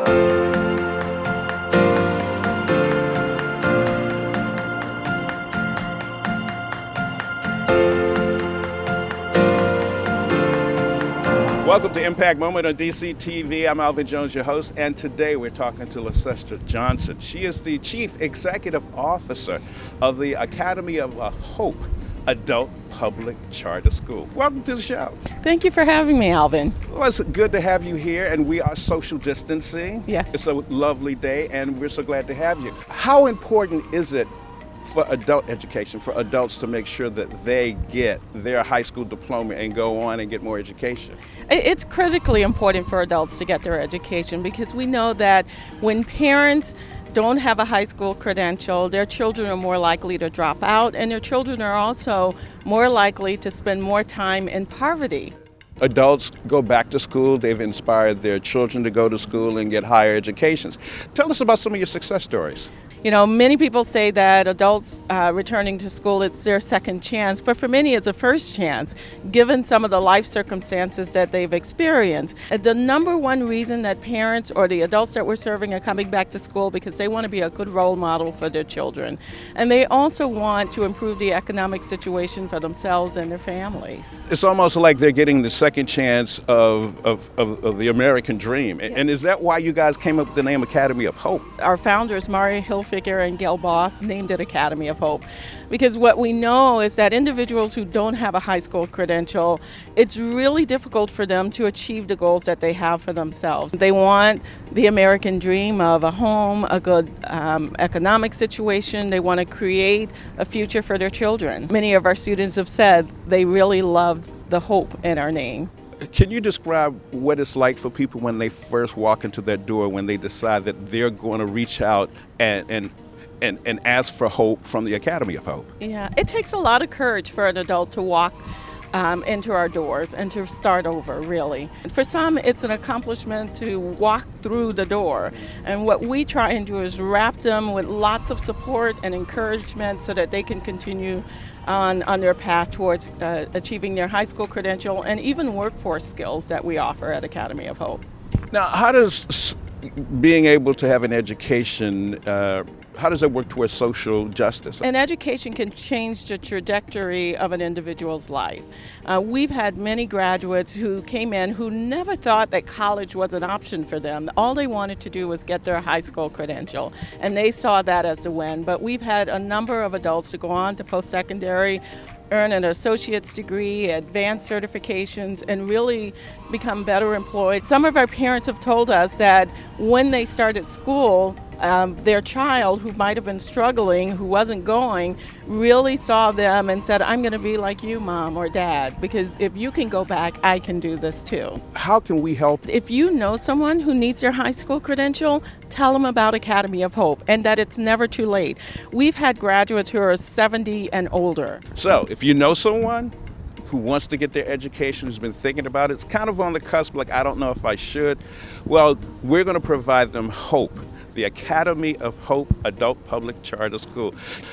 Welcome to Impact Moment on DCTV. I'm Alvin Jones, your host, and today we're talking to LaSesta Johnson. She is the Chief Executive Officer of the Academy of Hope Adult Public Charter School. Welcome to the show. Thank you for having me, Alvin. Well, it's good to have you here, and we are social distancing. Yes. It's a lovely day, and we're so glad to have you. How important is it for adult education, for adults to make sure that they get their high school diploma and go on and get more education? It's critically important for adults to get their education because we know that when parents don't have a high school credential, their children are more likely to drop out, and their children are also more likely to spend more time in poverty. Adults go back to school. They've inspired their children to go to school and get higher educations. Tell us about some of your success stories. You know, many people say that adults returning to school, it's their second chance, but for many it's a first chance, given some of the life circumstances that they've experienced. The number one reason that parents or the adults that we're serving are coming back to school because they want to be a good role model for their children. And they also want to improve the economic situation for themselves and their families. It's almost like they're getting the second chance of the American dream. Yes. And is that why you guys came up with the name Academy of Hope? Our founders, Mario Hilfiger and Gail Boss, named it Academy of Hope because what we know is that individuals who don't have a high school credential, it's really difficult for them to achieve the goals that they have for themselves. They want the American dream of a home, a good economic situation. They want to create a future for their children. Many of our students have said they really loved the hope in our name. Can you describe what it's like for people when they first walk into their door, when they decide that they're going to reach out and ask for hope from the Academy of Hope? Yeah, it takes a lot of courage for an adult to walk into our doors and to start over, really. For some, it's an accomplishment to walk through the door. And what we try and do is wrap them with lots of support and encouragement so that they can continue on their path towards achieving their high school credential and even workforce skills that we offer at Academy of Hope. Now, how does being able to have an education, how does that work towards social justice? And education can change the trajectory of an individual's life. We've had many graduates who came in who never thought that college was an option for them. All they wanted to do was get their high school credential, and they saw that as a win. But we've had a number of adults to go on to post-secondary, earn an associate's degree, advanced certifications, and really become better employed. Some of our parents have told us that when they started school, their child who might have been struggling, who wasn't going, really saw them and said, I'm going to be like you, Mom or Dad, because if you can go back, I can do this too. How can we help? If you know someone who needs their high school credential, tell them about Academy of Hope and that it's never too late. We've had graduates who are 70 and older. So if you know someone who wants to get their education, who's been thinking about it, it's kind of on the cusp, like, I don't know if I should. Well, we're going to provide them hope. The Academy of Hope Adult Public Charter School.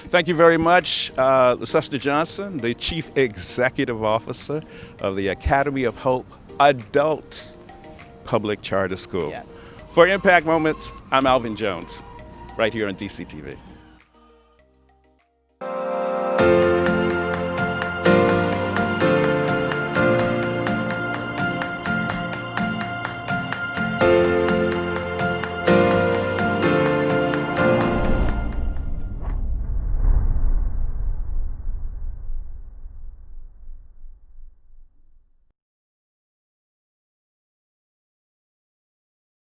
Thank you very much, LaSesta Johnson, the Chief Executive Officer of the Academy of Hope Adult Public Charter School. Yes. For Impact Moments, I'm Alvin Jones, right here on DCTV.